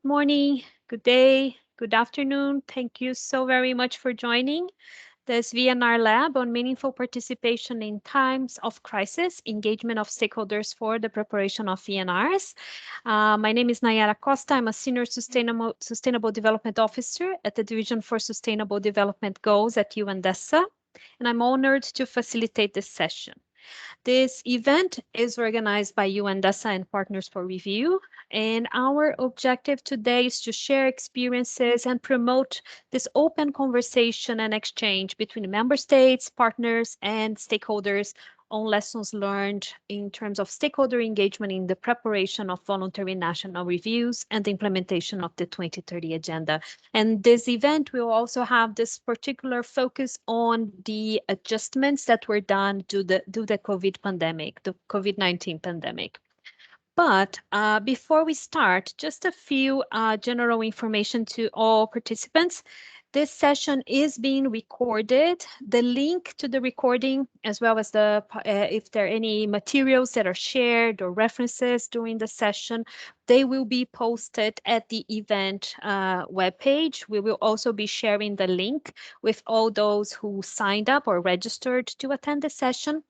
Morning, good day, good afternoon. Thank you so very much for joining this VNR Lab on meaningful participation in times of crisis, engagement of stakeholders for the preparation of VNRs. My name is Nayara Costa. I'm a Senior Sustainable Development Officer at the Division for Sustainable Development Goals at UNDESA, and I'm honored to facilitate this session. This event is organized by UNDESA and Partners for Review, and our objective today is to share experiences and promote this open conversation and exchange between member states, partners, and stakeholders on lessons learned in terms of stakeholder engagement in the preparation of voluntary national reviews and the implementation of the 2030 agenda. And this event will also have this particular focus on the adjustments that were done due to the COVID pandemic, the COVID-19 pandemic. But before we start, just a few general information to all participants. This session is being recorded. The link to the recording, as well as if there are any materials that are shared or references during the session, they will be posted at the event webpage. We will also be sharing the link with all those who signed up or registered to attend the session.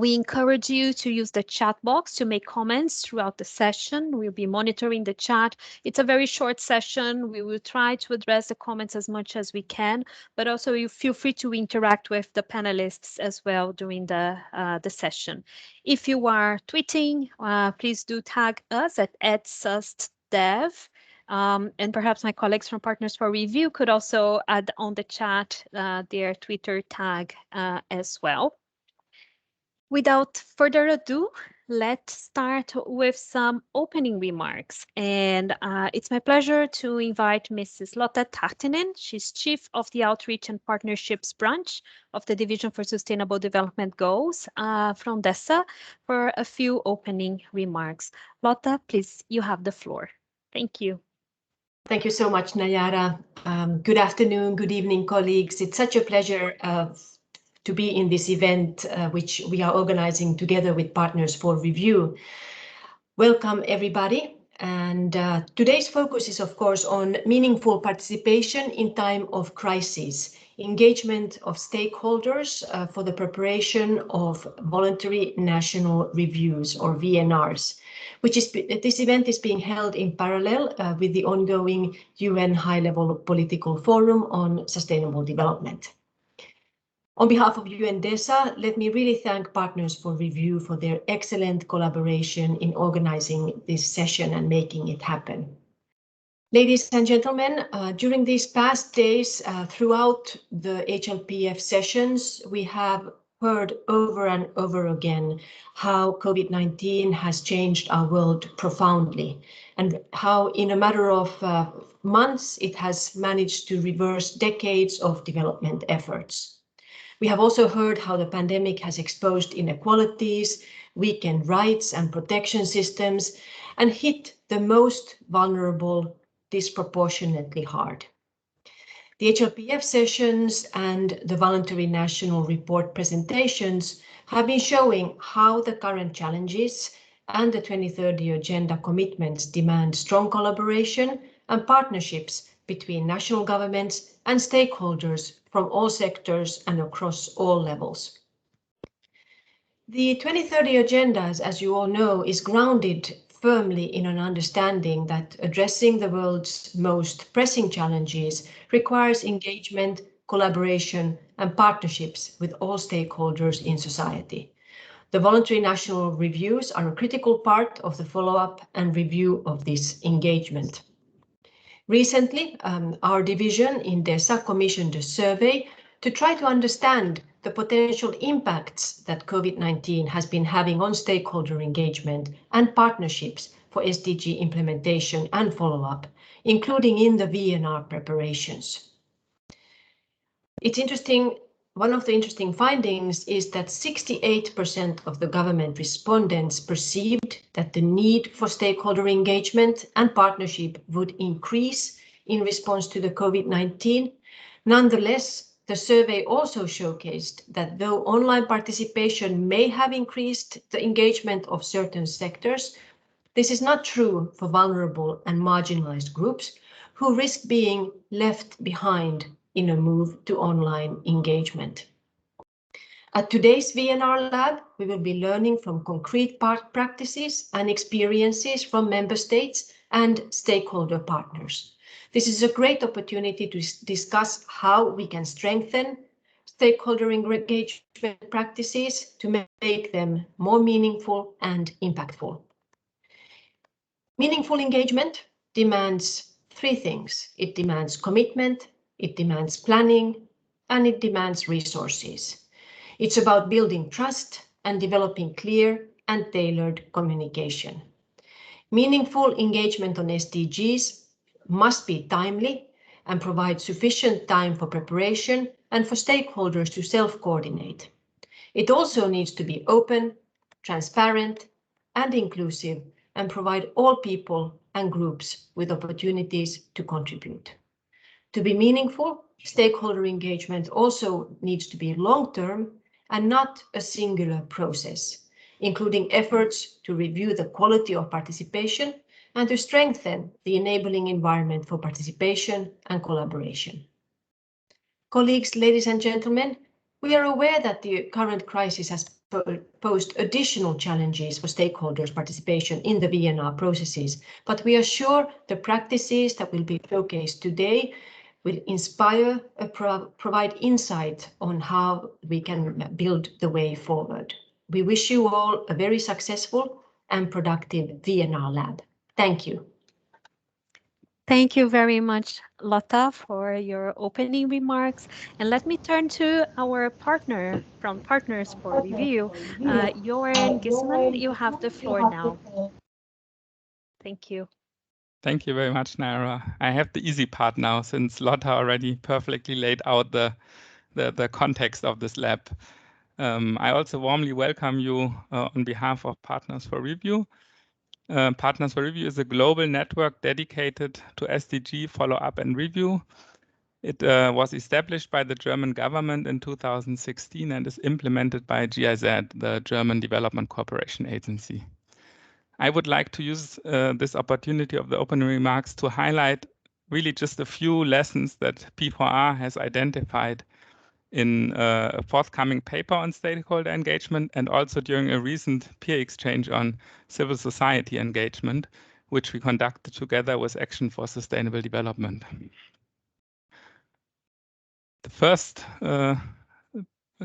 We encourage you to use the chat box to make comments throughout the session. We'll be monitoring the chat. It's a very short session. We will try to address the comments as much as we can, but also you feel free to interact with the panelists as well during the session. If you are tweeting, please do tag us at @sustdev. And perhaps my colleagues from Partners for Review could also add on the chat their Twitter tag as well. Without further ado, let's start with some opening remarks. And it's my pleasure to invite Mrs. Lotta Tahtinen. She's Chief of the Outreach and Partnerships Branch of the Division for Sustainable Development Goals from DESA for a few opening remarks. Lotta, please, you have the floor. Thank you. Thank you so much, Nayara. Good afternoon, good evening, colleagues. It's such a pleasure to be in this event, which we are organizing together with Partners for Review. Welcome, everybody. And today's focus is, of course, on meaningful participation in time of crisis, engagement of stakeholders for the preparation of voluntary national reviews, or VNRs, this event is being held in parallel with the ongoing UN High-Level Political Forum on Sustainable Development. On behalf of UNDESA, let me really thank Partners for Review for their excellent collaboration in organizing this session and making it happen. Ladies and gentlemen, during these past days, throughout the HLPF sessions, we have heard over and over again how COVID-19 has changed our world profoundly, and how in a matter of months, it has managed to reverse decades of development efforts. We have also heard how the pandemic has exposed inequalities, weakened rights and protection systems, and hit the most vulnerable disproportionately hard. The HLPF sessions and the voluntary national report presentations have been showing how the current challenges and the 2030 agenda commitments demand strong collaboration and partnerships between national governments and stakeholders from all sectors and across all levels. The 2030 agenda, as you all know, is grounded firmly in an understanding that addressing the world's most pressing challenges requires engagement, collaboration, and partnerships with all stakeholders in society. The voluntary national reviews are a critical part of the follow-up and review of this engagement. Recently, our division in DESA commissioned a survey to try to understand the potential impacts that COVID-19 has been having on stakeholder engagement and partnerships for SDG implementation and follow-up, including in the VNR preparations. It's interesting. One of the interesting findings is that 68% of the government respondents perceived that the need for stakeholder engagement and partnership would increase in response to the COVID-19. Nonetheless, the survey also showcased that though online participation may have increased the engagement of certain sectors, This is not true for vulnerable and marginalized groups who risk being left behind in a move to online engagement. At today's VNR Lab, we will be learning from concrete practices and experiences from member states and stakeholder partners. This is a great opportunity to discuss how we can strengthen stakeholder engagement practices to make them more meaningful and impactful. Meaningful engagement demands three things. It demands commitment, it demands planning, and it demands resources. It's about building trust and developing clear and tailored communication. Meaningful engagement on SDGs must be timely and provide sufficient time for preparation and for stakeholders to self-coordinate. It also needs to be open, transparent, and inclusive, and provide all people and groups with opportunities to contribute. To be meaningful, stakeholder engagement also needs to be long-term and not a singular process, including efforts to review the quality of participation and to strengthen the enabling environment for participation and collaboration. Colleagues, ladies and gentlemen, we are aware that the current crisis has posed additional challenges for stakeholders' participation in the VNR processes, but we are sure the practices that will be showcased today will inspire and provide insight on how we can build the way forward. We wish you all a very successful and productive VNR Lab. Thank you. Thank you very much, Lotta, for your opening remarks. And let me turn to our partner from Partners for Review, Jörn Geisselmann. You have the floor now. Thank you. Thank you very much, Naira. I have the easy part now, since Lotta already perfectly laid out the context of this lab. I also warmly welcome you on behalf of Partners for Review. Partners for Review is a global network dedicated to SDG follow-up and review. It was established by the German government in 2016 and is implemented by GIZ, the German Development Cooperation Agency. I would like to use this opportunity of the opening remarks to highlight really just a few lessons that P4R has identified in a forthcoming paper on stakeholder engagement and also during a recent peer exchange on civil society engagement, which we conducted together with Action for Sustainable Development. The first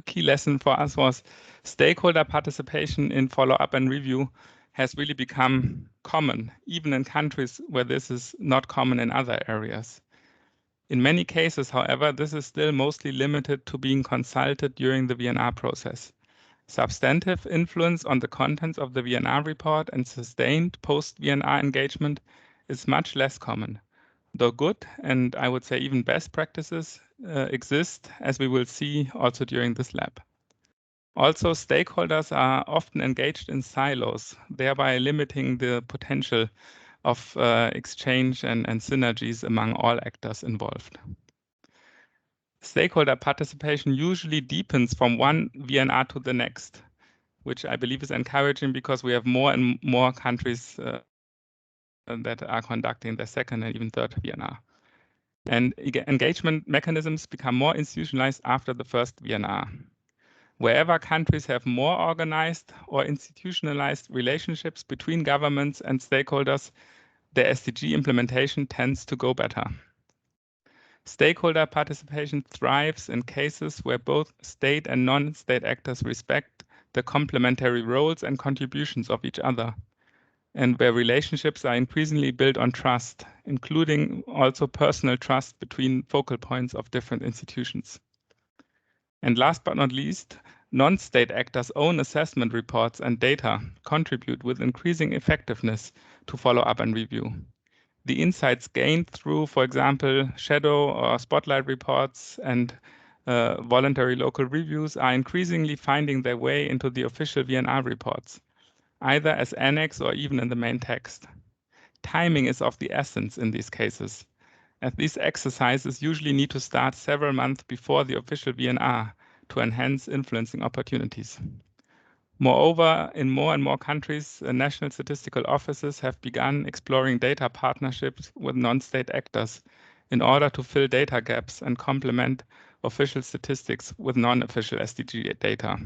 key lesson for us was stakeholder participation in follow-up and review has really become common, even in countries where this is not common in other areas. In many cases, however, this is still mostly limited to being consulted during the VNR process. Substantive influence on the contents of the VNR report and sustained post-VNR engagement is much less common, though good and I would say even best practices exist, as we will see also during this lab. Also, stakeholders are often engaged in silos, thereby limiting the potential of exchange and synergies among all actors involved. Stakeholder participation usually deepens from one VNR to the next, which I believe is encouraging because we have more and more countries that are conducting the second and even third VNR. And engagement mechanisms become more institutionalized after the first VNR. Wherever countries have more organized or institutionalized relationships between governments and stakeholders, the SDG implementation tends to go better. Stakeholder participation thrives in cases where both state and non-state actors respect the complementary roles and contributions of each other, and where relationships are increasingly built on trust, including also personal trust between focal points of different institutions. And last but not least, non-state actors' own assessment reports and data contribute with increasing effectiveness to follow up and review. The insights gained through, for example, shadow or spotlight reports and voluntary local reviews are increasingly finding their way into the official VNR reports, either as annex or even in the main text. Timing is of the essence in these cases, as these exercises usually need to start several months before the official VNR to enhance influencing opportunities. Moreover, in more and more countries, national statistical offices have begun exploring data partnerships with non-state actors in order to fill data gaps and complement official statistics with non-official SDG data.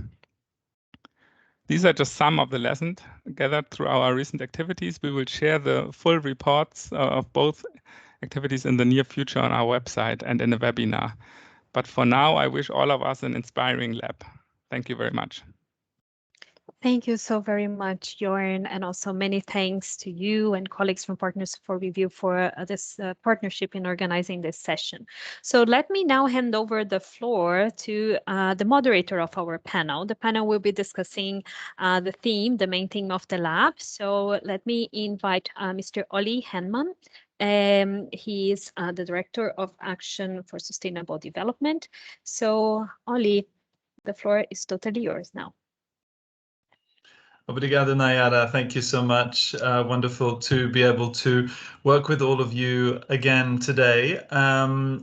These are just some of the lessons gathered through our recent activities. We will share the full reports of both activities in the near future on our website and in a webinar. But for now, I wish all of us an inspiring lab. Thank you very much. Thank you so very much, Jörn, and also many thanks to you and colleagues from Partners for Review for this partnership in organizing this session. So let me now hand over the floor to the moderator of our panel. The panel will be discussing the main theme of the lab. So let me invite Mr. Oli Henman. He is the Director of Action for Sustainable Development. So Oli, the floor is totally yours now. Obrigado, Nayara. Thank you so much. Wonderful to be able to work with all of you again today.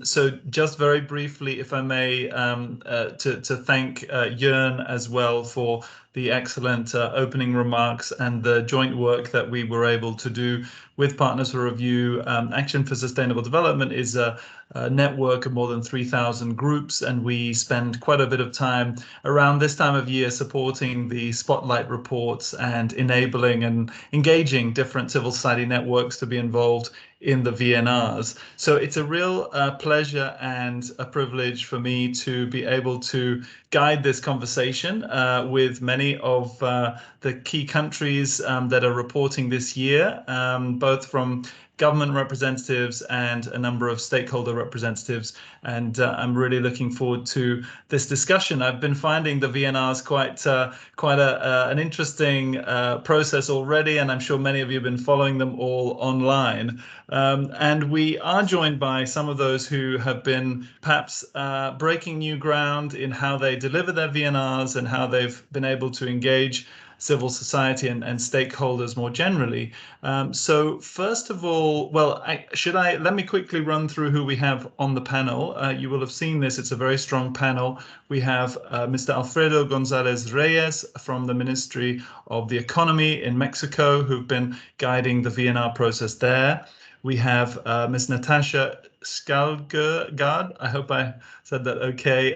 So just very briefly, if I may, to thank Jörn as well for the excellent opening remarks and the joint work that we were able to do with Partners for Review. Action for Sustainable Development is a network of more than 3,000 groups, and we spend quite a bit of time around this time of year supporting the Spotlight reports and enabling and engaging different civil society networks to be involved in the VNRs. So it's a real pleasure and a privilege for me to be able to guide this conversation with many of the key countries that are reporting this year, both from government representatives and a number of stakeholder representatives. And I'm really looking forward to this discussion. I've been finding the VNRs quite an interesting process already, and I'm sure many of you have been following them all online. And we are joined by some of those who have been perhaps breaking new ground in how they deliver their VNRs and how they've been able to engage civil society and stakeholders more generally. So first of all, well, let me quickly run through who we have on the panel. You will have seen this. It's a very strong panel. We have Mr. Alfredo González Reyes from the Ministry of the Economy in Mexico, who've been guiding the VNR process there. We have Ms. Natasha Skalgaard, I hope I said that okay,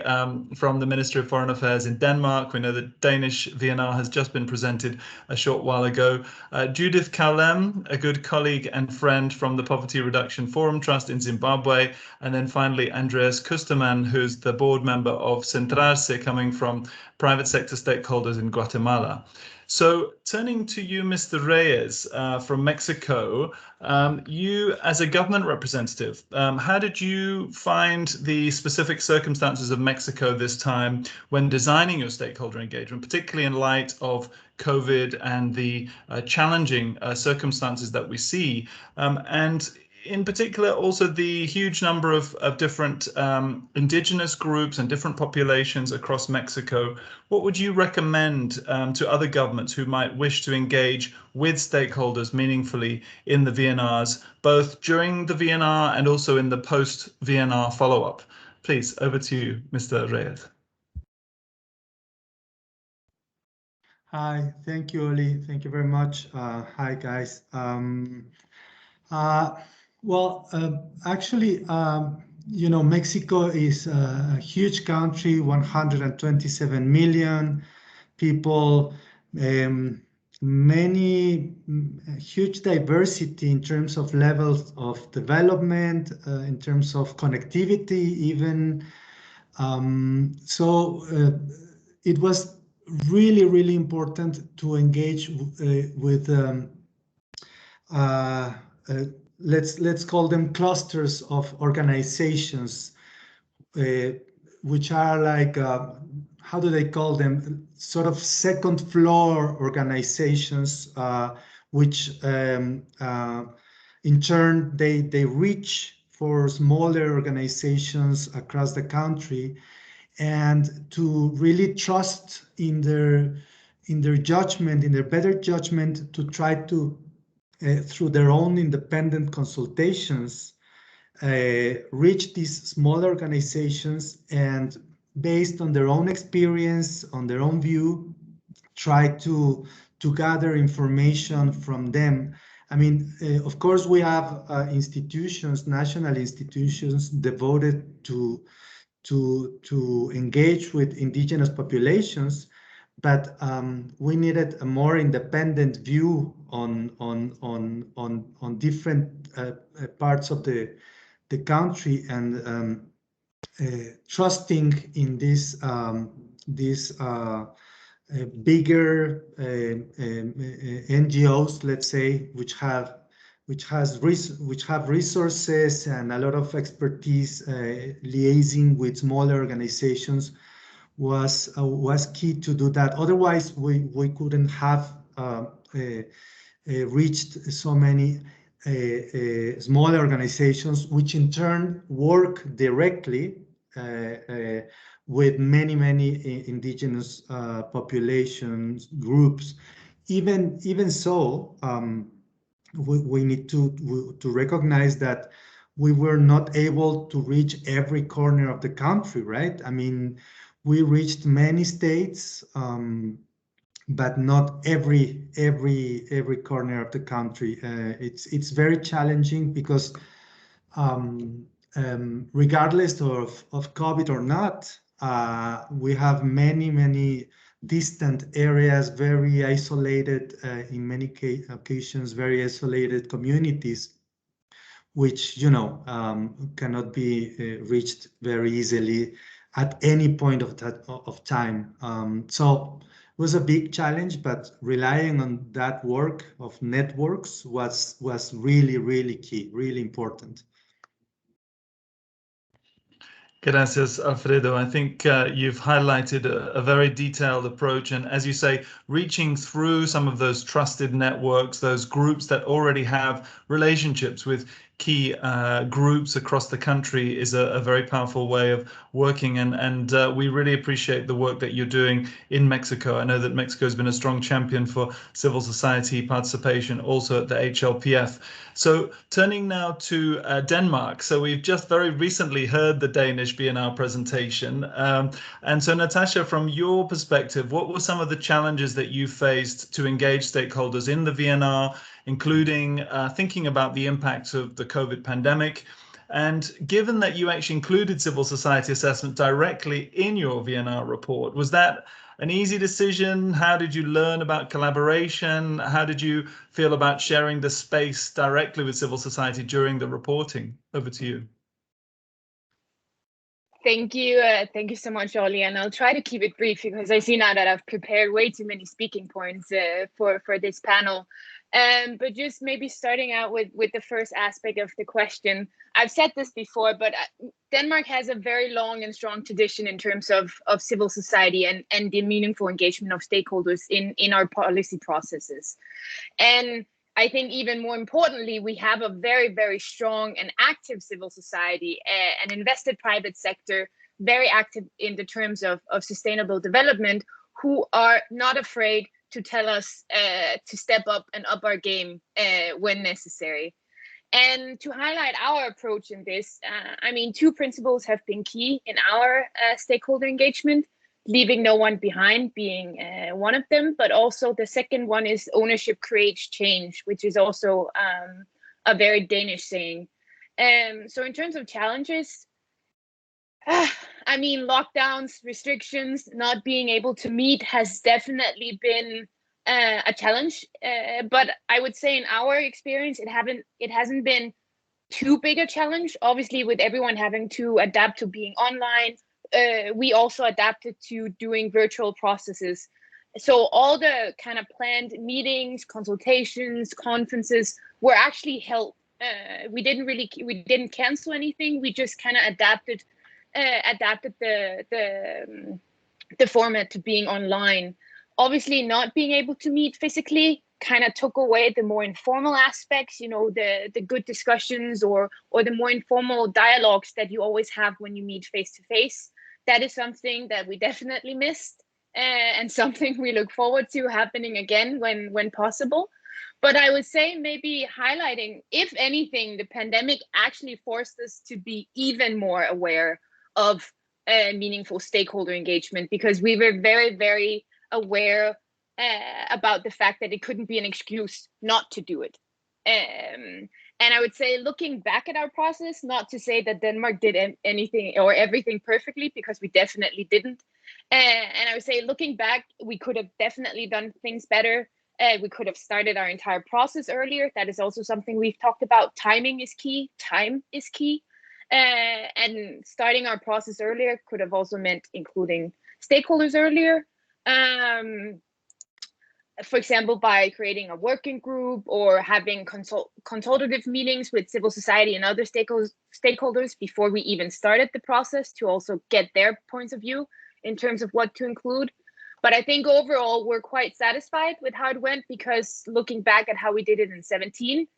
from the Ministry of Foreign Affairs in Denmark. We know the Danish VNR has just been presented a short while ago. Judith Kaulem, a good colleague and friend from the Poverty Reduction Forum Trust in Zimbabwe. And then finally, Andreas Kusterman, who's the board member of Centrarse, coming from private sector stakeholders in Guatemala. So turning to you, Mr. Reyes, from Mexico, you as a government representative, how did you find the specific circumstances of Mexico this time when designing your stakeholder engagement, particularly in light of COVID and the challenging circumstances that we see? And in particular, also the huge number of different indigenous groups and different populations across Mexico. What would you recommend to other governments who might wish to engage with stakeholders meaningfully in the VNRs, both during the VNR and also in the post-VNR follow-up? Please, over to you, Mr. Reyes. Hi, thank you, Oli. Thank you very much. Hi, guys. Actually, you know, Mexico is a huge country, 127 million people, huge diversity in terms of levels of development, in terms of connectivity even. It was really, really important to engage with let's call them clusters of organizations, which are like, how do they call them? Sort of second floor organizations, which in turn, they reach for smaller organizations across the country, and to really trust in their judgment, in their better judgment, to try to through their own independent consultations, reach these small organizations and based on their own experience, on their own view, try to gather information from them. I mean, of course, we have institutions, national institutions devoted to engage with indigenous populations, but we needed a more independent view on different parts of the country, and trusting in this bigger NGOs, let's say, which have resources and a lot of expertise liaising with smaller organizations was key to do that. Otherwise, we couldn't have reached so many smaller organizations, which in turn work directly with many indigenous populations groups. Even so, we need to recognize that we were not able to reach every corner of the country, right? I mean, we reached many states, but not every corner of the country. It's very challenging because regardless of COVID or not, we have many distant areas, very isolated, in many occasions, very isolated communities, which, you know, cannot be reached very easily at any point of time. So it was a big challenge, but relying on that work of networks was really key, really important. Gracias, Alfredo. I think you've highlighted a very detailed approach, and as you say, reaching through some of those trusted networks, those groups that already have relationships with key groups across the country is a very powerful way of working, and we really appreciate the work that you're doing in Mexico. I know that Mexico has been a strong champion for civil society participation also at the HLPF. So turning now to Denmark. So we've just very recently heard the Danish VNR presentation. And so Natasha, from your perspective, what were some of the challenges that you faced to engage stakeholders in the VNR, including thinking about the impacts of the COVID pandemic? And given that you actually included civil society assessment directly in your VNR report, was that an easy decision? How did you learn about collaboration? How did you feel about sharing the space directly with civil society during the reporting? Over to you. Thank you. Thank you so much, Oli. And I'll try to keep it brief because I see now that I've prepared way too many speaking points for this panel. But just maybe starting out with the first aspect of the question. I've said this before, but Denmark has a very long and strong tradition in terms of civil society and the meaningful engagement of stakeholders in our policy processes. And I think even more importantly, we have a very strong and active civil society, an invested private sector, very active in the terms of sustainable development, who are not afraid to tell us to step up and up our game when necessary. And to highlight our approach in this, I mean, two principles have been key in our stakeholder engagement, leaving no one behind being one of them, but also the second one is ownership creates change, which is also a very Danish saying. So in terms of challenges, I mean, lockdowns, restrictions, not being able to meet has definitely been a challenge. But I would say in our experience, it hasn't been too big a challenge. Obviously, with everyone having to adapt to being online, we also adapted to doing virtual processes. So all the kind of planned meetings, consultations, conferences were actually held. We didn't cancel anything. We just kind of adapted the format to being online. Obviously, not being able to meet physically kind of took away the more informal aspects, you know, the good discussions or the more informal dialogues that you always have when you meet face to face. That is something that we definitely missed and something we look forward to happening again when possible. But I would say maybe highlighting, if anything, the pandemic actually forced us to be even more aware of meaningful stakeholder engagement, because we were very aware about the fact that it couldn't be an excuse not to do it. And I would say, looking back at our process, not to say that Denmark did anything or everything perfectly, because we definitely didn't. And I would say, looking back, we could have definitely done things better. We could have started our entire process earlier. That is also something we've talked about. Timing is key. Time is key. And starting our process earlier could have also meant including stakeholders earlier. For example, by creating a working group or having consultative meetings with civil society and other stakeholders before we even started the process, to also get their points of view in terms of what to include. But I think overall we're quite satisfied with how it went, because looking back at how we did it in 2017,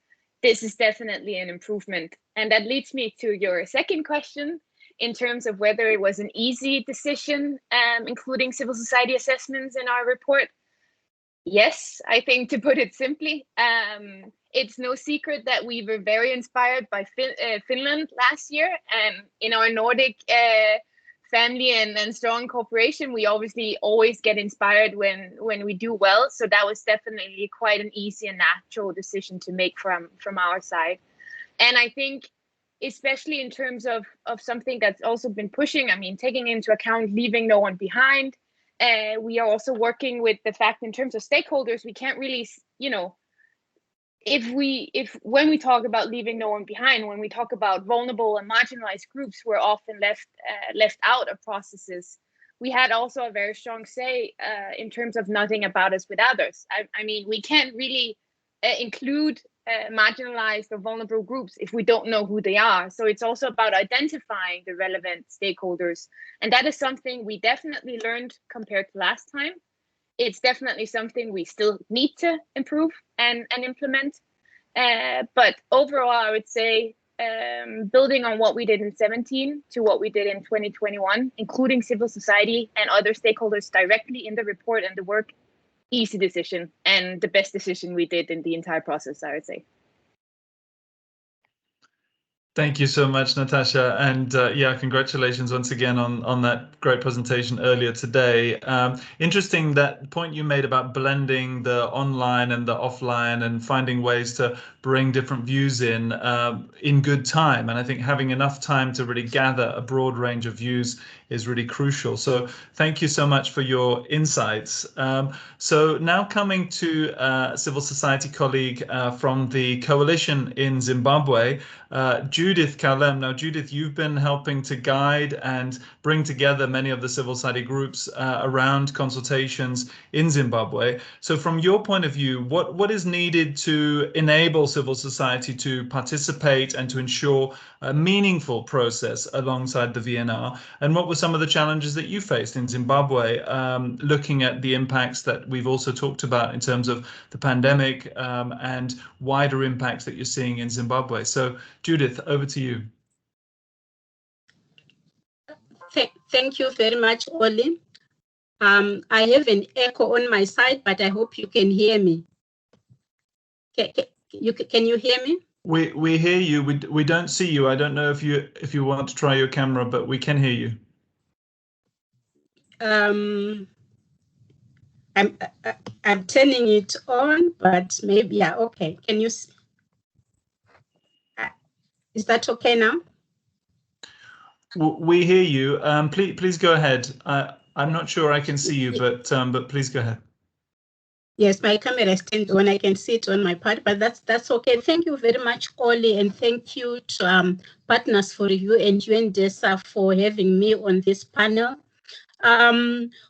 this is definitely an improvement. And that leads me to your second question, in terms of whether it was an easy decision, including civil society assessments in our report. Yes, I think, to put it simply. It's no secret that we were very inspired by Finland last year, and in our Nordic family and strong cooperation, we obviously always get inspired when we do well. So that was definitely quite an easy and natural decision to make from our side. And I think, especially in terms of something that's also been pushing, I mean, taking into account leaving no one behind. We are also working with the fact, in terms of stakeholders, we can't really, when we talk about leaving no one behind, when we talk about vulnerable and marginalized groups, we're often left out of processes. We had also a very strong say in terms of nothing about us with others. I mean, we can't really include marginalized or vulnerable groups if we don't know who they are. So it's also about identifying the relevant stakeholders. And that is something we definitely learned compared to last time. It's definitely something we still need to improve and implement. But overall, I would say, building on what we did in 2017 to what we did in 2021, including civil society and other stakeholders directly in the report and the work, easy decision, and the best decision we did in the entire process, I would say. Thank you so much, Natasha, and yeah, congratulations once again on that great presentation earlier today. Interesting, that point you made about blending the online and the offline and finding ways to bring different views in good time. And I think having enough time to really gather a broad range of views is really crucial. So thank you so much for your insights. So now coming to a civil society colleague from the coalition in Zimbabwe, Judith Kalem. Now, Judith, you've been helping to guide and bring together many of the civil society groups around consultations in Zimbabwe. So from your point of view, what is needed to enable civil society to participate and to ensure a meaningful process alongside the VNR? And what were some of the challenges that you faced in Zimbabwe, looking at the impacts that we've also talked about in terms of the pandemic and wider impacts that you're seeing in Zimbabwe? So Judith, over to you. Thank you very much, Oli. I have an echo on my side, but I hope you can hear me. Can you hear me? We hear you. We don't see you. I don't know if you want to try your camera, but we can hear you. I'm turning it on, but maybe, yeah, okay. Can you? Is that okay now? We hear you. Please go ahead. I'm not sure I can see you, but please go ahead. Yes, my camera is turned on. I can see it on my part, but that's okay. Thank you very much, Oli, and thank you to Partners for Review and UNDESA for having me on this panel.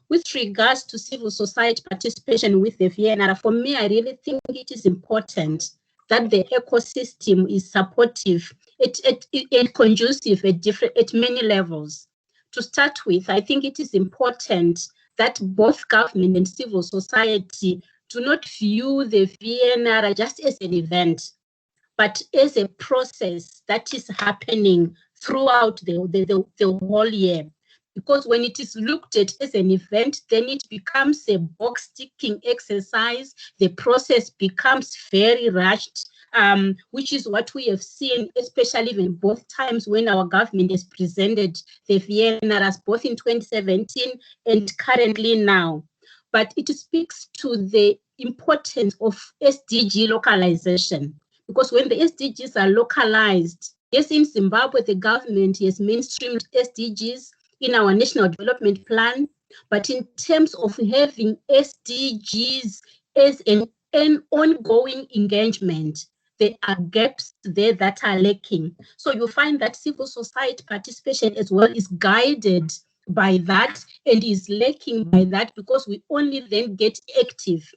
With regards to civil society participation with the VNR, for me, I really think it is important that the ecosystem is supportive, it conducive at many levels. To start with, I think it is important that both government and civil society do not view the VNR just as an event, but as a process that is happening throughout the whole year. Because when it is looked at as an event, then it becomes a box-ticking exercise. The process becomes very rushed, which is what we have seen, especially in both times when our government has presented the VNRs, both in 2017 and currently now. but it speaks to the importance of SDG localization, because when the SDGs are localized, yes, in Zimbabwe, the government has mainstreamed SDGs in our national development plan, but in terms of having SDGs as an ongoing engagement, there are gaps there that are lacking. So you find that civil society participation as well is guided by that and is lacking by that, because we only then get active.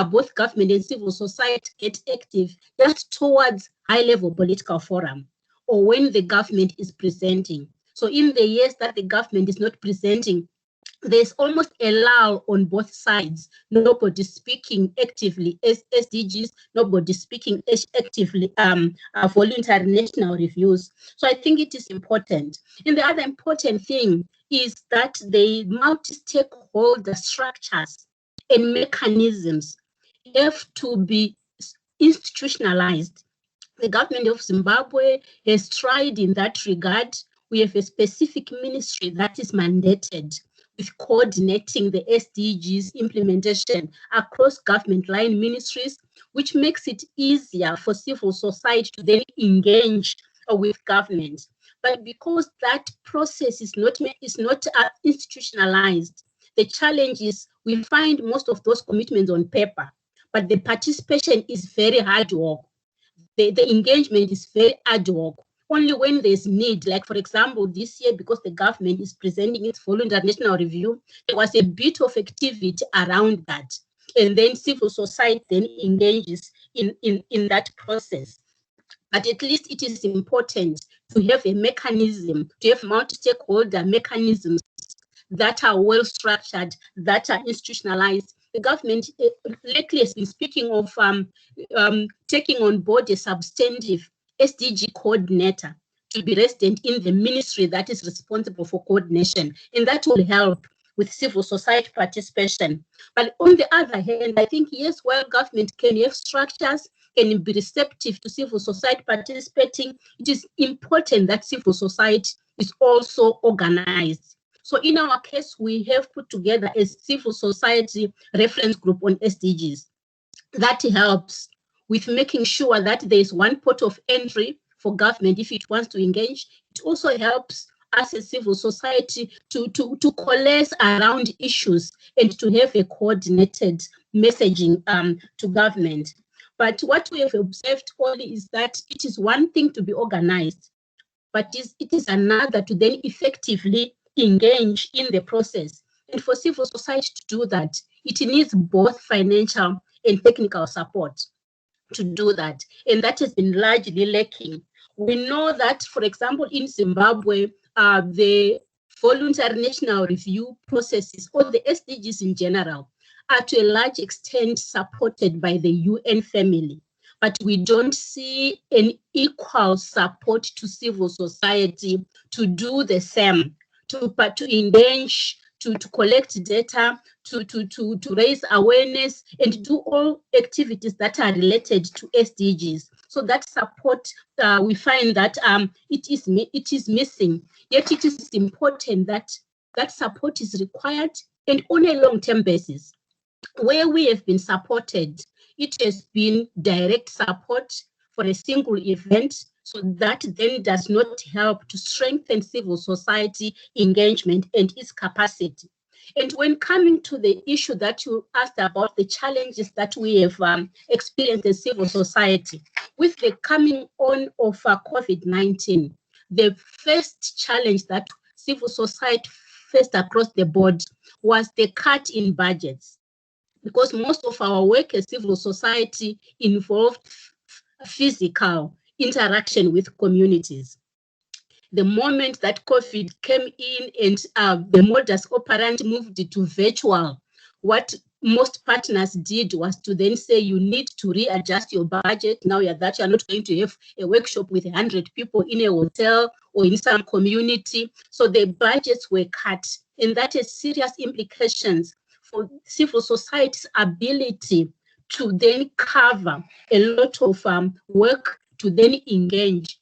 Both government and civil society get active just towards high-level political forum or when the government is presenting. So in the years that the government is not presenting, there's almost a lull on both sides. Nobody speaking actively as SDGs, nobody speaking actively voluntary national reviews. So I think it is important. And the other important thing is that the multi-stakeholder structures and mechanisms have to be institutionalized. The government of Zimbabwe has tried in that regard. We have a specific ministry that is mandated with coordinating the SDGs implementation across government line ministries, which makes it easier for civil society to then engage with government. But because that process is not institutionalized, the challenge is we find most of those commitments on paper, but the participation is very hard work. The engagement is very ad hoc. Only when there's need, like for example, this year, because the government is presenting its voluntary national review, there was a bit of activity around that. And then civil society then engages in that process. But at least it is important to have a mechanism, to have multi-stakeholder mechanisms that are well structured, that are institutionalized. The government lately has been speaking of taking on board a substantive SDG coordinator to be resident in the ministry that is responsible for coordination, and that will help with civil society participation. But on the other hand, I think, yes, while government can have structures, can be receptive to civil society participating, it is important that civil society is also organized. So in our case, we have put together a civil society reference group on SDGs. That helps with making sure that there is one port of entry for government if it wants to engage. It also helps us as civil society to coalesce around issues and to have a coordinated messaging to government. But what we have observed, Oli, is that it is one thing to be organized, but it is another to then effectively engage in the process. And for civil society to do that, it needs both financial and technical support to do that. And that has been largely lacking. We know that, for example, in Zimbabwe, the voluntary national review processes, or the SDGs in general, are to a large extent supported by the UN family. But we don't see an equal support to civil society to do the same, to engage, to collect data, to raise awareness, and do all activities that are related to SDGs. So that support, we find that it is missing. Yet it is important that that support is required, and on a long-term basis. Where we have been supported, it has been direct support for a single event, so that then does not help to strengthen civil society engagement and its capacity. And when coming to the issue that you asked about, the challenges that we have experienced in civil society, with the coming on of COVID-19, the first challenge that civil society faced across the board was the cut in budgets, because most of our work as civil society involved physical interaction with communities. The moment that COVID came in and the modus operandi moved to virtual, what most partners did was to then say you need to readjust your budget. Now that you're not going to have a workshop with 100 people in a hotel or in some community. So the budgets were cut, and that has serious implications for civil society's ability to then cover a lot of work to then engage.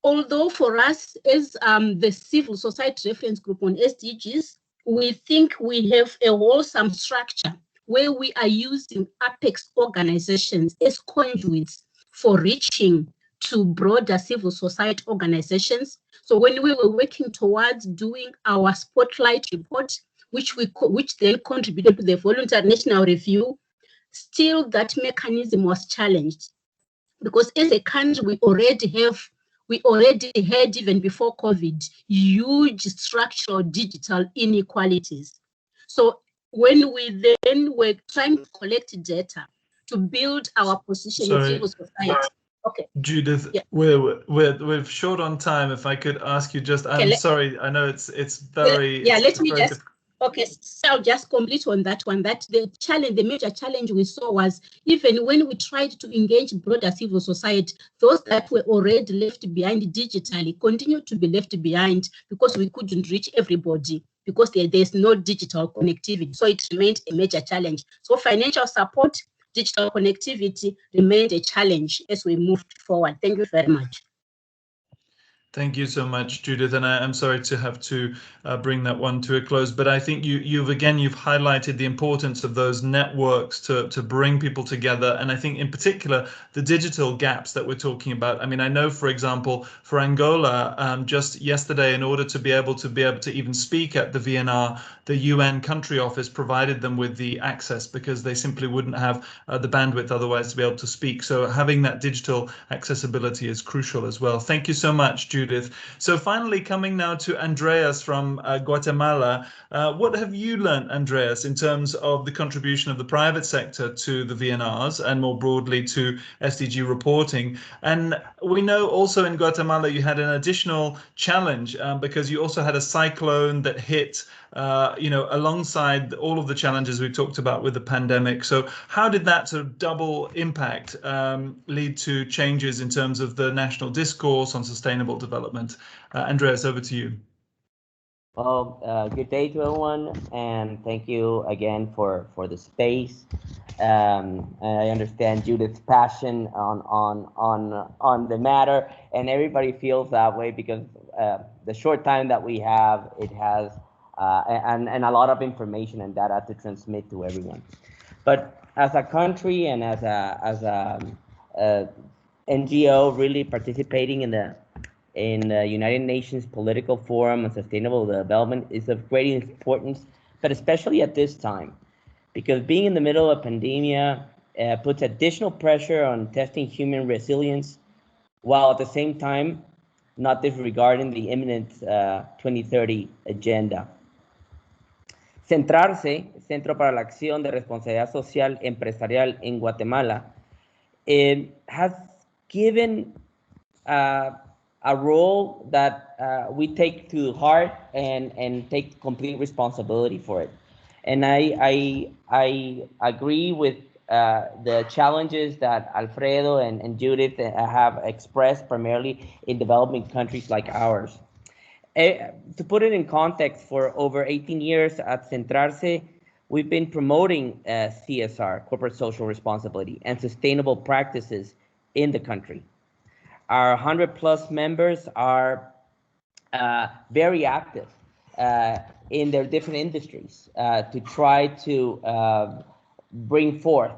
Although for us as the civil society reference group on SDGs, we think we have a wholesome structure where we are using apex organizations as conduits for reaching to broader civil society organizations. So when we were working towards doing our spotlight report, which then contributed to the voluntary national review, still that mechanism was challenged, because as a country we already had, even before COVID, huge structural digital inequalities. So when we then were trying to collect data to build our position in civil society. Okay. Judith, yeah. we're short on time. If I could ask you just, I'm sorry, I know it's very. Yeah, let me just. Okay, so I'll just complete on that one. That the major challenge we saw was, even when we tried to engage broader civil society, those that were already left behind digitally continued to be left behind because we couldn't reach everybody, because there's no digital connectivity. So it remained a major challenge. So financial support, digital connectivity remained a challenge as we moved forward. Thank you very much. Thank you so much, Judith, and I'm sorry to have to bring that one to a close, but I think you've highlighted the importance of those networks to bring people together, and I think in particular the digital gaps that we're talking about. I mean, I know, for example, for Angola, just yesterday, in order to be able to even speak at the VNR, the UN country office provided them with the access because they simply wouldn't have the bandwidth otherwise to be able to speak. So having that digital accessibility is crucial as well. Thank you so much, Judith. So finally, coming now to Andreas from Guatemala. What have you learned, Andreas, in terms of the contribution of the private sector to the VNRs and more broadly to SDG reporting? And we know also in Guatemala you had an additional challenge because you also had a cyclone that hit alongside all of the challenges we talked about with the pandemic. So how did that sort of double impact lead to changes in terms of the national discourse on sustainable development? Andreas, over to you. Well, good day to everyone, and thank you again for the space. I understand Judith's passion on the matter, and everybody feels that way because the short time that we have, it has and a lot of information and data to transmit to everyone. But as a country and as a NGO really participating in the United Nations Political Forum on Sustainable Development is of great importance, but especially at this time, because being in the middle of a pandemic puts additional pressure on testing human resilience, while at the same time not disregarding the imminent 2030 agenda. Centrarse, Centro para la Acción de Responsabilidad Social Empresarial en Guatemala, has given a role that we take to heart and take complete responsibility for it. And I agree with the challenges that Alfredo and Judith have expressed, primarily in developing countries like ours. To put it in context, for over 18 years at Centrarse, we've been promoting CSR, corporate social responsibility, and sustainable practices in the country. Our 100+ members are very active in their different industries to try to bring forth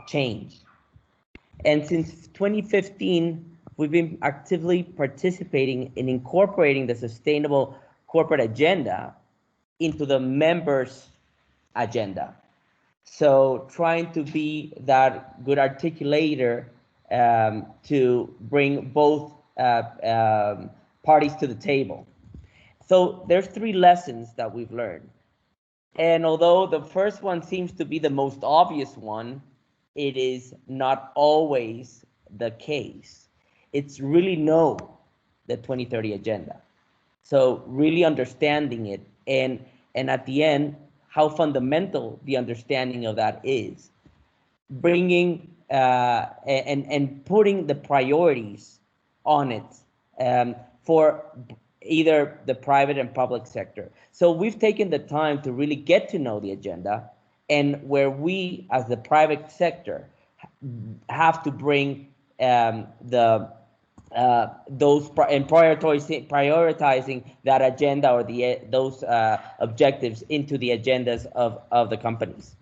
change. And since 2015, we've been actively participating in incorporating the sustainable corporate agenda into the members' agenda. So trying to be that good articulator to bring both parties to the table. So there's 3 lessons that we've learned. And although the first one seems to be the most obvious one, it is not always the case. It's really know the 2030 agenda. So really understanding it, and at the end, how fundamental the understanding of that is. Bringing and putting the priorities on it for either the private and public sector. So we've taken the time to really get to know the agenda, and where we as the private sector have to bring the those and prioritizing that agenda or those objectives into the agendas of the companies.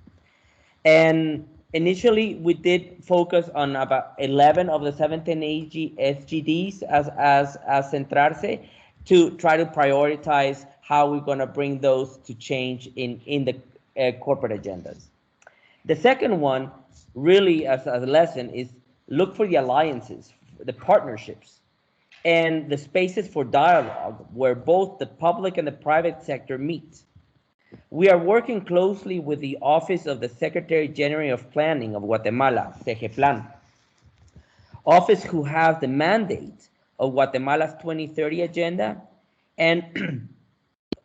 And initially, we did focus on about 11 of the 17 SGDs as centrarse to try to prioritize how we're going to bring those to change in the corporate agendas. The second one, really as a lesson, is look for the alliances, the partnerships, and the spaces for dialogue where both the public and the private sector meet. We are working closely with the Office of the Secretary General of Planning of Guatemala, CGPLAN, office who has the mandate of Guatemala's 2030 agenda, and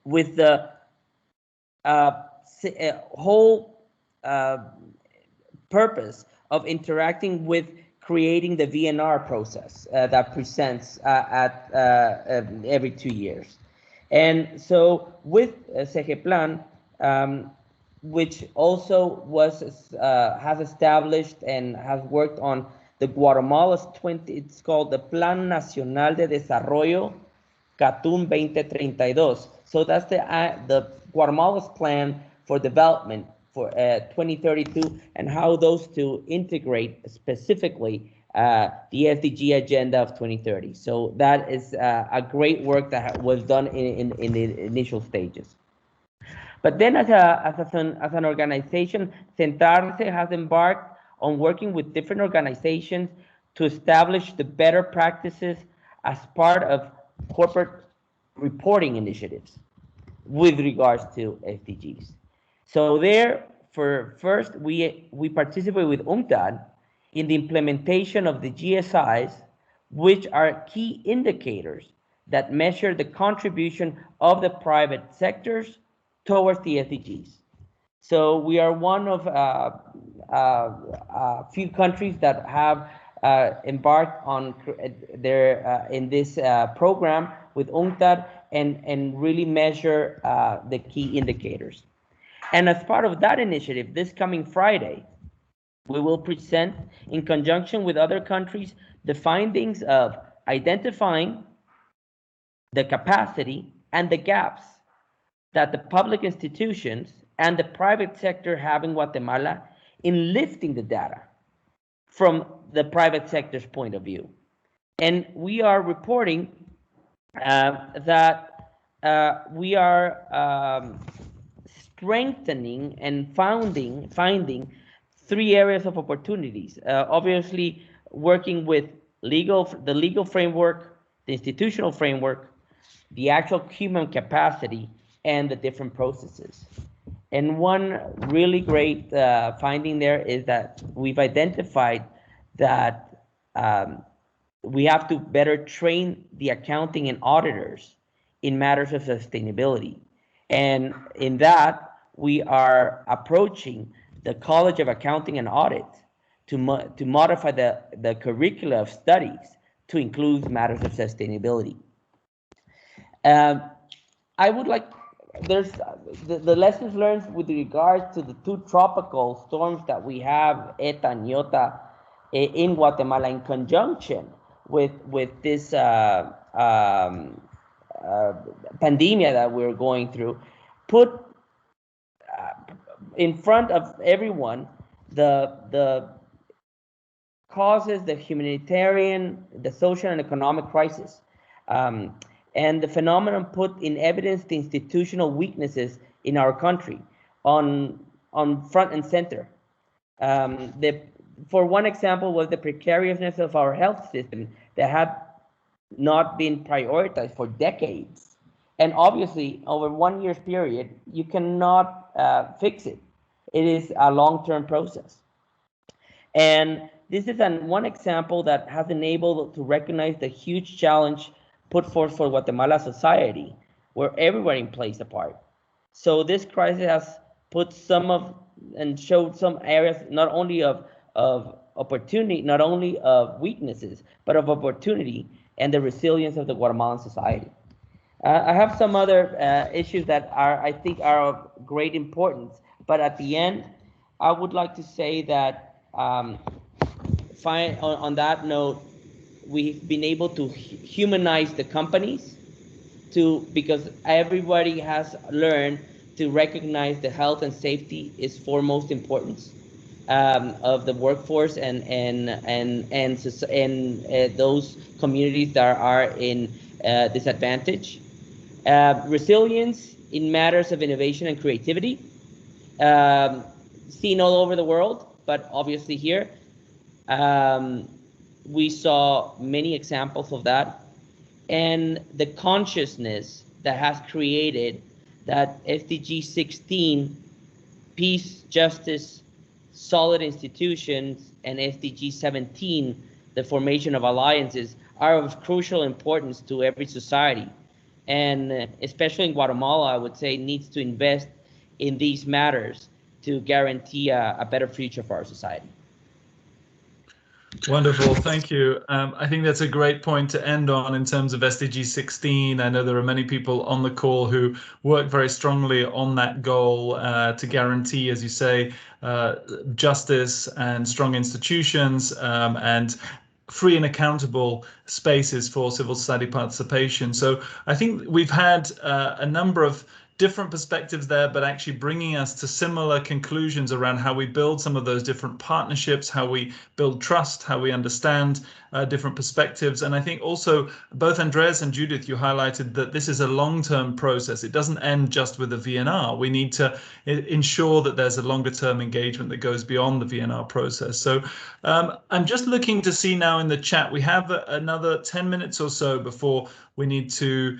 with the whole purpose of interacting with creating the VNR process that presents at every 2 years. And so with CGPLAN, which also has established and has worked on the Guatemala's it's called the Plan Nacional de Desarrollo CATUM 2032. So that's the Guatemala's plan for development for 2032 and how those two integrate specifically the SDG agenda of 2030. So that is a great work that was done in the initial stages. But then as an organization, Centrarse has embarked on working with different organizations to establish the better practices as part of corporate reporting initiatives with regards to SDGs. So there, first, we participate with UNCTAD in the implementation of the GSIs, which are key indicators that measure the contribution of the private sectors towards the SDGs. So we are one of a few countries that have embarked on in this program with UNCTAD and really measure the key indicators. And as part of that initiative, this coming Friday, we will present in conjunction with other countries the findings of identifying the capacity and the gaps that the public institutions and the private sector have in Guatemala in lifting the data from the private sector's point of view. And we are reporting that we are strengthening and finding 3 areas of opportunities. Obviously, working with the legal framework, the institutional framework, the actual human capacity, and the different processes. And one really great finding there is that we've identified that we have to better train the accounting and auditors in matters of sustainability. And in that, we are approaching the College of Accounting and Audit to modify the curricula of studies to include matters of sustainability. I would like, there's the lessons learned with regards to the 2 tropical storms that we have, ETA and IOTA, in Guatemala in conjunction with this pandemia that we're going through, put in front of everyone the causes, the humanitarian, the social and economic crisis, and the phenomenon put in evidence the institutional weaknesses in our country on front and center. For one example was the precariousness of our health system that had not been prioritized for decades. And obviously, over 1 year's period, you cannot fix it. It is a long-term process. And this is one example that has enabled to recognize the huge challenge put forth for Guatemala society, where everybody plays a part. So this crisis has put and showed some areas not only of opportunity, not only of weaknesses, but of opportunity and the resilience of the Guatemalan society. I have some other issues that I think are of great importance, but at the end, I would like to say that on that note, we've been able to humanize the companies because everybody has learned to recognize the health and safety is foremost importance of the workforce and those communities that are in disadvantage. Resilience in matters of innovation and creativity, seen all over the world, but obviously here we saw many examples of that. And the consciousness that has created that SDG 16, peace, justice, solid institutions, and SDG 17, the formation of alliances, are of crucial importance to every society. And especially in Guatemala, I would say, needs to invest in these matters to guarantee a better future for our society. Wonderful, thank you. I think that's a great point to end on in terms of SDG 16. I know there are many people on the call who work very strongly on that goal to guarantee, as you say, justice and strong institutions and free and accountable spaces for civil society participation. So I think we've had a number of different perspectives there, but actually bringing us to similar conclusions around how we build some of those different partnerships, how we build trust, how we understand different perspectives. And I think also both Andreas and Judith, you highlighted that this is a long-term process. It doesn't end just with the VNR. We need to ensure that there's a longer-term engagement that goes beyond the VNR process. So I'm just looking to see now in the chat, we have another 10 minutes or so before we need to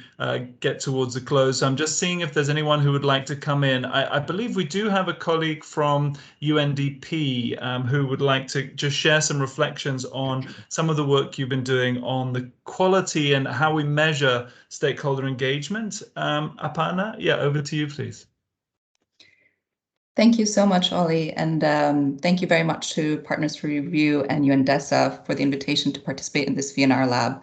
get towards the close. So I'm just seeing if there's anyone who would like to come in. I believe we do have a colleague from UNDP who would like to just share some reflections on some of the work you've been doing on the quality and how we measure stakeholder engagement. Aparna, yeah, over to you, please. Thank you so much, Oli, and thank you very much to Partners for Review and UNDESA for the invitation to participate in this VNR Lab.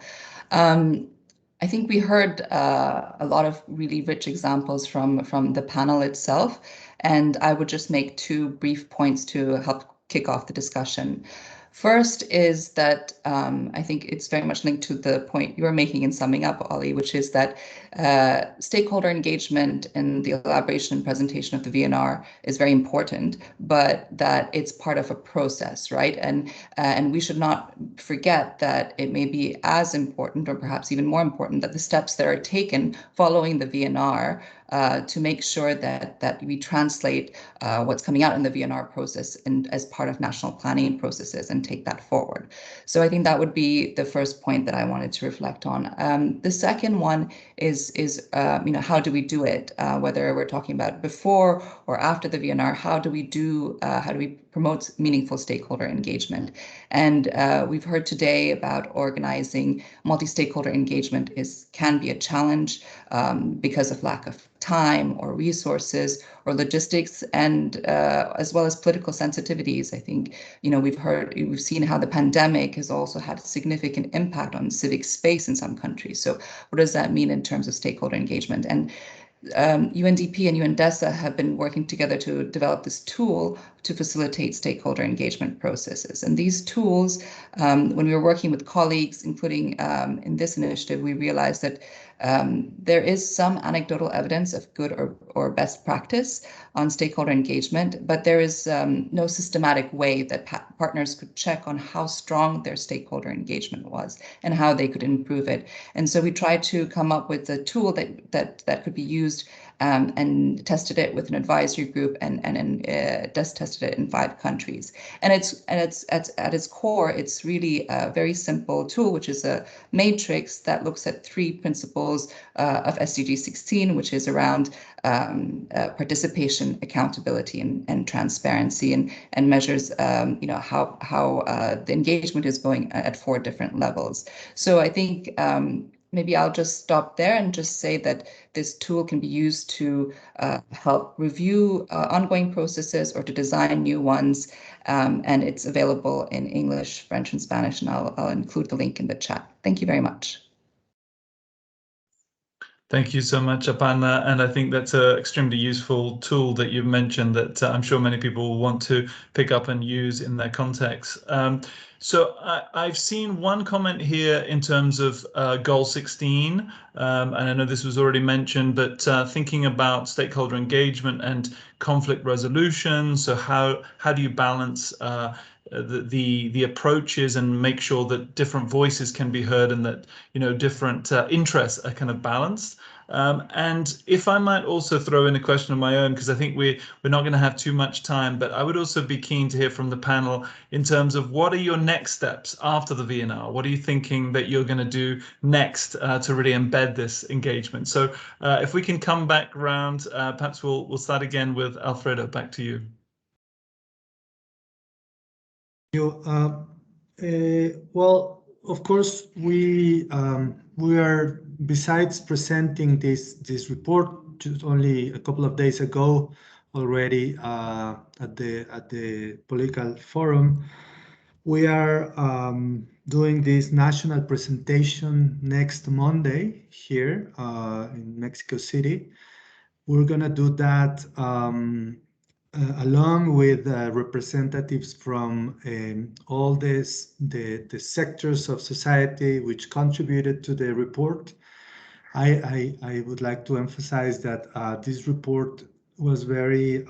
I think we heard a lot of really rich examples from the panel itself, and I would just make two brief points to help kick off the discussion. First is that I think it's very much linked to the point you were making in summing up, Oli, which is that stakeholder engagement in the elaboration and presentation of the VNR is very important, but that it's part of a process, right? And we should not forget that it may be as important, or perhaps even more important, that the steps that are taken following the VNR to make sure that we translate what's coming out in the VNR process as part of national planning processes and take that forward. So I think that would be the first point that I wanted to reflect on. The second one is how do we do it? Whether we're talking about before or after the VNR, how do we promote meaningful stakeholder engagement? And we've heard today about organizing multi-stakeholder engagement can be a challenge because of lack of time or resources or logistics, and as well as political sensitivities. I think, we've seen how the pandemic has also had a significant impact on civic space in some countries. So what does that mean in terms of stakeholder engagement? And UNDP and UNDESA have been working together to develop this tool to facilitate stakeholder engagement processes. And these tools, when we were working with colleagues, including in this initiative, we realized that there is some anecdotal evidence of good or best practice on stakeholder engagement, but there is no systematic way that partners could check on how strong their stakeholder engagement was and how they could improve it. And so we tried to come up with a tool that could be used and tested it with an advisory group and just tested it in 5 countries. And it's at its core, it's really a very simple tool, which is a matrix that looks at 3 principles of SDG 16, which is around participation, accountability, and transparency, and measures how the engagement is going at 4 different levels. So I think maybe I'll just stop there and just say that this tool can be used to help review ongoing processes or to design new ones. And it's available in English, French, and Spanish, and I'll include the link in the chat. Thank you very much. Thank you so much, Aparna. And I think that's an extremely useful tool that you've mentioned that I'm sure many people will want to pick up and use in their context. So I've seen one comment here in terms of goal 16, and I know this was already mentioned, but thinking about stakeholder engagement and conflict resolution. So how do you balance the approaches and make sure that different voices can be heard and that, you know, different interests are kind of balanced? And if I might also throw in a question of my own, because I think we're not going to have too much time, but I would also be keen to hear from the panel in terms of what are your next steps after the VNR? What are you thinking that you're going to do next to really embed this engagement? So if we can come back round, perhaps we'll start again with Alfredo. Back to you. Well, of course, we are, besides presenting this report just only a couple of days ago already at the political forum, we are doing this national presentation next Monday here in Mexico City. We're gonna do that along with representatives from all the sectors of society which contributed to the report. I would like to emphasize that this report was very,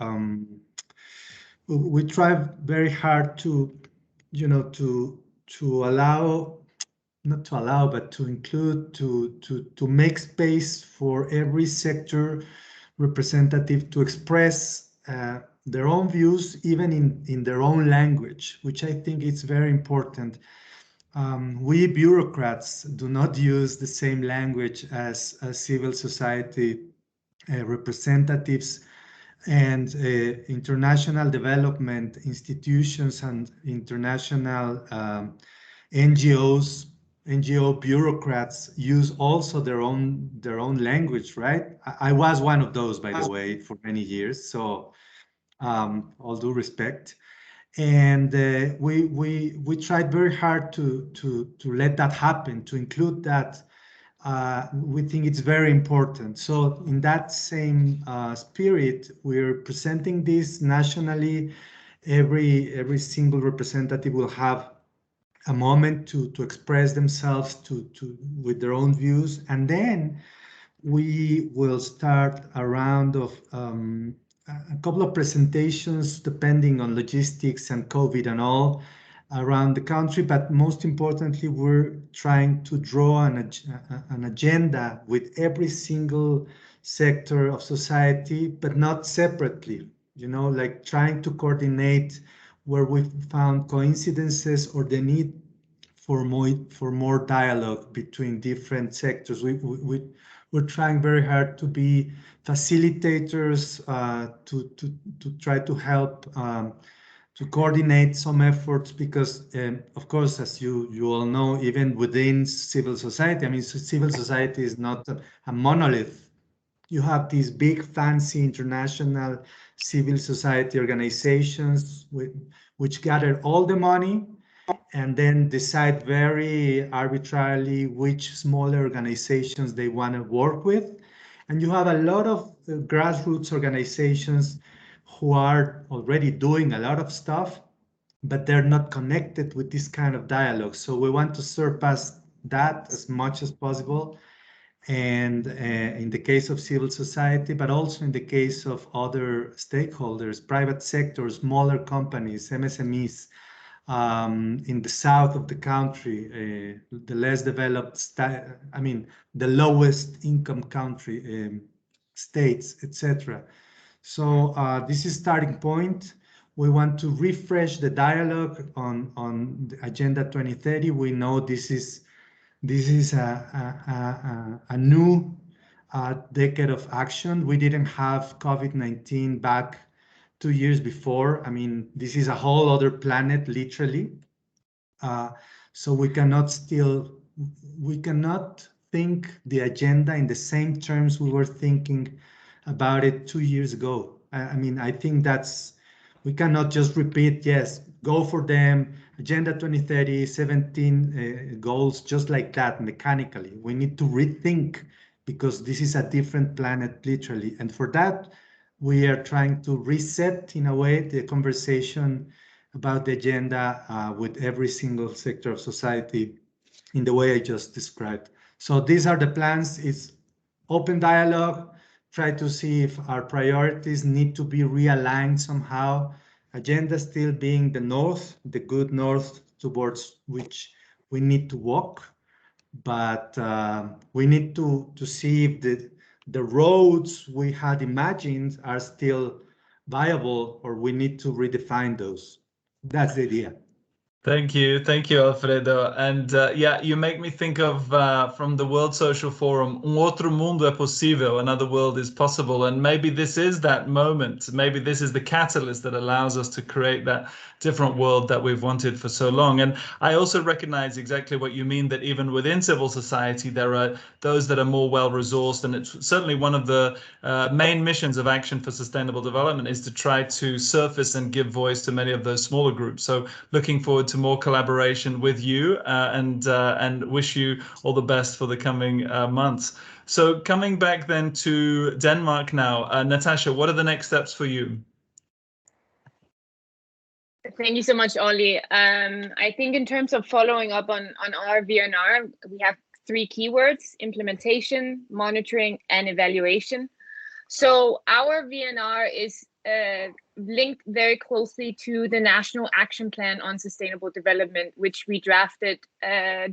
we tried very hard to, you know, to allow, not to allow, but to include, to make space for every sector representative to express their own views, even in their own language, which I think is very important. We bureaucrats do not use the same language as civil society representatives and international development institutions and international NGO bureaucrats use also their own language, right? I was one of those, by the way, for many years. So all due respect, and we tried very hard to let that happen, to include that. We think it's very important. So in that same spirit, we're presenting this nationally. Every single representative will have a moment to express themselves with their own views, and then we will start a round of a couple of presentations depending on logistics and COVID and all around the country. But most importantly, we're trying to draw an agenda with every single sector of society, but not separately, you know, like trying to coordinate where we found coincidences or the need for more dialogue between different sectors. We're trying very hard to be facilitators, to try to help to coordinate some efforts, because of course, as you all know, even within civil society, I mean, civil society is not a monolith. You have these big fancy international civil society organizations which gather all the money and then decide very arbitrarily which smaller organizations they want to work with. And you have a lot of grassroots organizations who are already doing a lot of stuff, but they're not connected with this kind of dialogue. So we want to surpass that as much as possible. And in the case of civil society, but also in the case of other stakeholders, private sector, smaller companies, MSMEs, in the south of the country, the less developed, the lowest income country, states, etc. So this is starting point. We want to refresh the dialogue on the Agenda 2030. We know this is a new decade of action. We didn't have COVID-19 back 2 years before. I mean, this is a whole other planet, literally. So we cannot think the agenda in the same terms we were thinking about it 2 years ago. I mean, I think we cannot just repeat, yes, go for them, Agenda 2030, 17 goals, just like that, mechanically. We need to rethink, because this is a different planet, literally. And for that, we are trying to reset, in a way, the conversation about the agenda with every single sector of society in the way I just described. So these are the plans. It's open dialogue, try to see if our priorities need to be realigned somehow. Agenda still being the north, the good north towards which we need to walk, but we need to see if the roads we had imagined are still viable, or we need to redefine those. That's the idea. Thank you, Alfredo. And yeah, you make me think of from the World Social Forum, outro mundo é possível, another world is possible. And maybe this is that moment. Maybe this is the catalyst that allows us to create that different world that we've wanted for so long. And I also recognize exactly what you mean, that even within civil society, there are those that are more well-resourced. And it's certainly one of the main missions of Action for Sustainable Development is to try to surface and give voice to many of those smaller groups. So looking forward to more collaboration with you and wish you all the best for the coming months. So coming back then to Denmark now, Natasha, what are the next steps for you? Thank you so much, Oli. I think in terms of following up on our VNR, we have 3 keywords: implementation, monitoring, and evaluation. So our VNR is linked very closely to the National Action Plan on Sustainable Development, which we drafted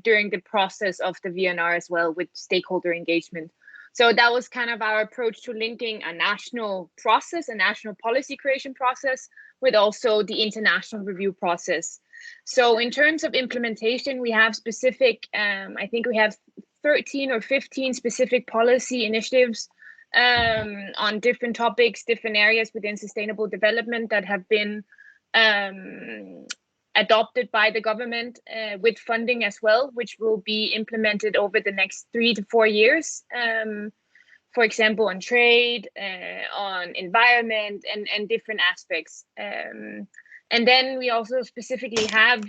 during the process of the VNR as well, with stakeholder engagement. So that was kind of our approach to linking a national process, a national policy creation process, with also the international review process. So in terms of implementation, we have specific, I think we have 13 or 15 specific policy initiatives on different topics, different areas within sustainable development that have been adopted by the government with funding as well, which will be implemented over the next 3 to 4 years. For example, on trade, on environment, and different aspects. And then we also specifically have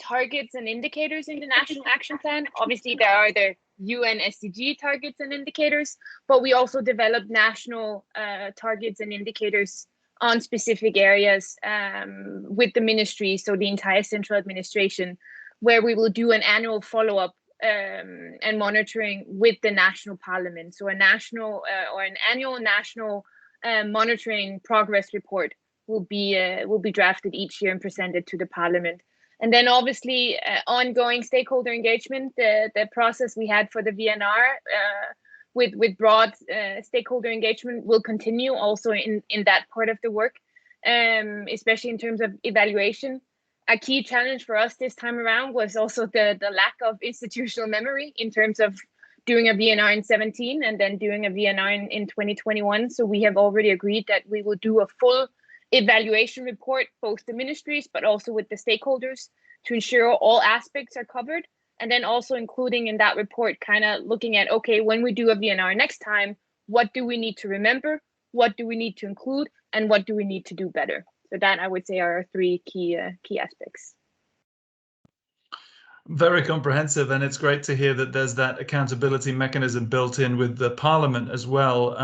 targets and indicators in the National Action Plan. Obviously, there are the UN SDG targets and indicators, but we also develop national targets and indicators on specific areas with the ministry, so the entire central administration, where we will do an annual follow-up and monitoring with the national parliament. So a national or an annual national monitoring progress report will be drafted each year and presented to the parliament. And then obviously ongoing stakeholder engagement, the process we had for the VNR with broad stakeholder engagement will continue also in that part of the work, especially in terms of evaluation. A key challenge for us this time around was also the lack of institutional memory in terms of doing a VNR in 2017 and then doing a VNR in 2021. So we have already agreed that we will do a full evaluation report, both the ministries, but also with the stakeholders, to ensure all aspects are covered. And then also including in that report, kind of looking at, okay, when we do a VNR next time, what do we need to remember? What do we need to include? And what do we need to do better? So that, I would say, are our 3 key aspects. Very comprehensive, and it's great to hear that there's that accountability mechanism built in with the Parliament as well.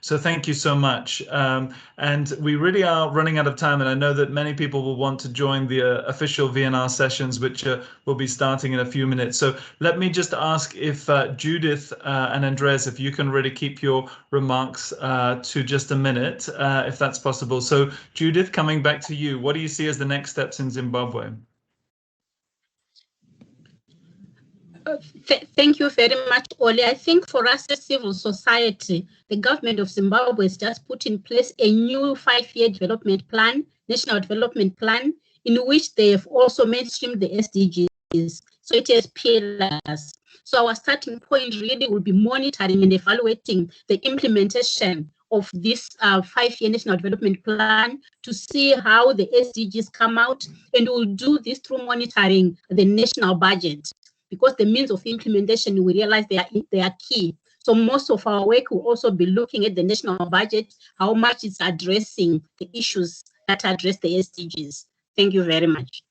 So thank you so much. And we really are running out of time, and I know that many people will want to join the official VNR sessions, which will be starting in a few minutes. So let me just ask if Judith and Andreas, if you can really keep your remarks to just a minute, if that's possible. So Judith, coming back to you, what do you see as the next steps in Zimbabwe? Thank you very much, Oli. I think for us as civil society, the government of Zimbabwe has just put in place a new 5-year development plan, national development plan, in which they have also mainstreamed the SDGs. So it has pillars. So our starting point really will be monitoring and evaluating the implementation of this 5-year national development plan to see how the SDGs come out, and we'll do this through monitoring the national budget, because the means of implementation, we realize they are key. So most of our work will also be looking at the national budget, how much it's addressing the issues that address the SDGs. Thank you very much.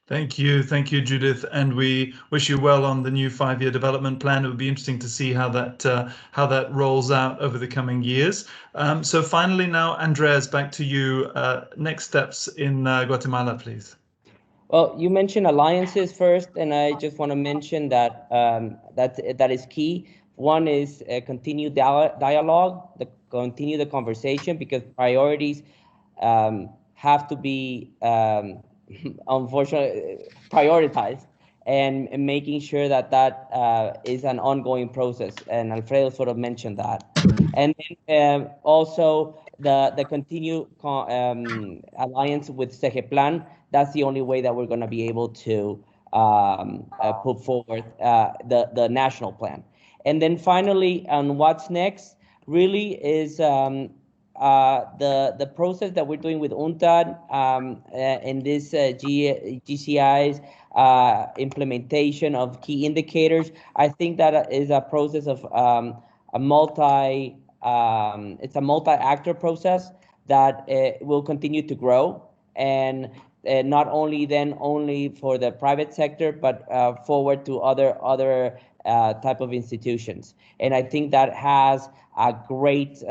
Thank you, Judith, and we wish you well on the new 5-year development plan. It would be interesting to see how that rolls out over the coming years. So finally, now, Andreas, back to you. Next steps in Guatemala, please. Well, you mentioned alliances first, and I just want to mention that that is key. One is continue dialogue, continue the conversation, because priorities have to be unfortunately prioritized, and making sure that is an ongoing process. And Alfredo sort of mentioned that. And then, also the continued alliance with Segeplan. That's the only way that we're going to be able to put forward the national plan. And then finally, on what's next, really is the process that we're doing with UNTAD in this GCI's implementation of key indicators. I think that is a process of it's a multi-actor process that will continue to grow, and not only for the private sector, but forward to other type of institutions. And I think that has a great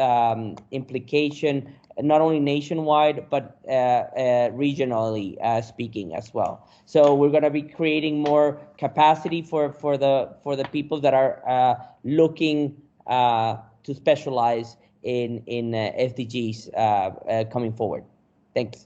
implication, not only nationwide, but regionally speaking as well. So we're going to be creating more capacity for the people that are looking to specialize in SDGs coming forward. Thanks.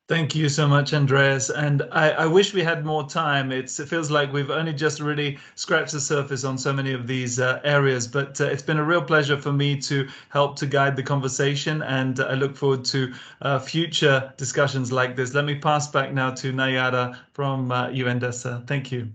Thank you so much, Andreas. And I wish we had more time. It feels like we've only just really scratched the surface on so many of these areas, but it's been a real pleasure for me to help to guide the conversation, and I look forward to future discussions like this. Let me pass back now to Nayara from UNDESA. Thank you.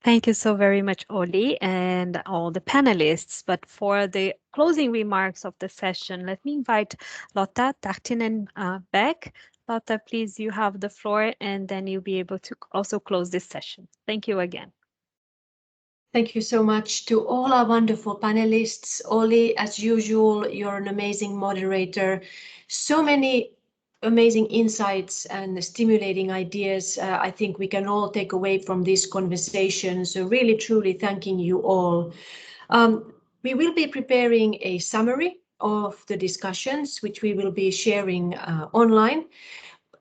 Thank you so very much, Oli, and all the panelists. But for the closing remarks of the session, let me invite Lotta Tahtinen back. Lotta, please, you have the floor, and then you'll be able to also close this session. Thank you again. Thank you so much to all our wonderful panelists. Oli, as usual, you're an amazing moderator. So many amazing insights and stimulating ideas I think we can all take away from this conversation. So really, truly thanking you all. We will be preparing a summary of the discussions, which we will be sharing online.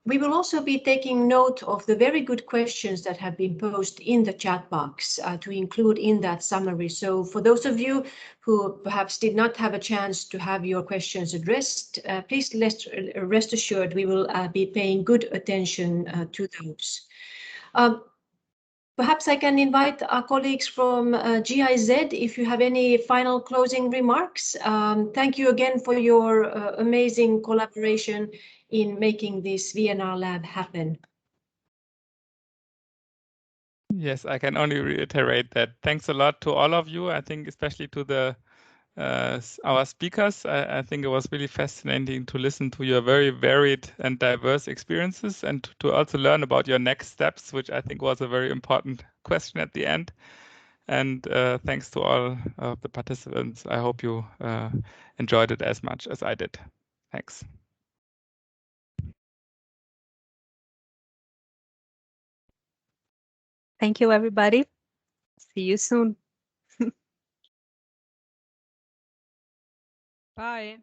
We will also be taking note of the very good questions that have been posed in the chat box to include in that summary. So for those of you who perhaps did not have a chance to have your questions addressed, please rest assured we will be paying good attention to those. Perhaps I can invite our colleagues from GIZ if you have any final closing remarks. Thank you again for your amazing collaboration in making this VNR Lab happen. Yes, I can only reiterate that. Thanks a lot to all of you. I think especially to our speakers. I think it was really fascinating to listen to your very varied and diverse experiences, and to also learn about your next steps, which I think was a very important question at the end. And thanks to all of the participants. I hope you enjoyed it as much as I did. Thanks. Thank you, everybody. See you soon. Bye.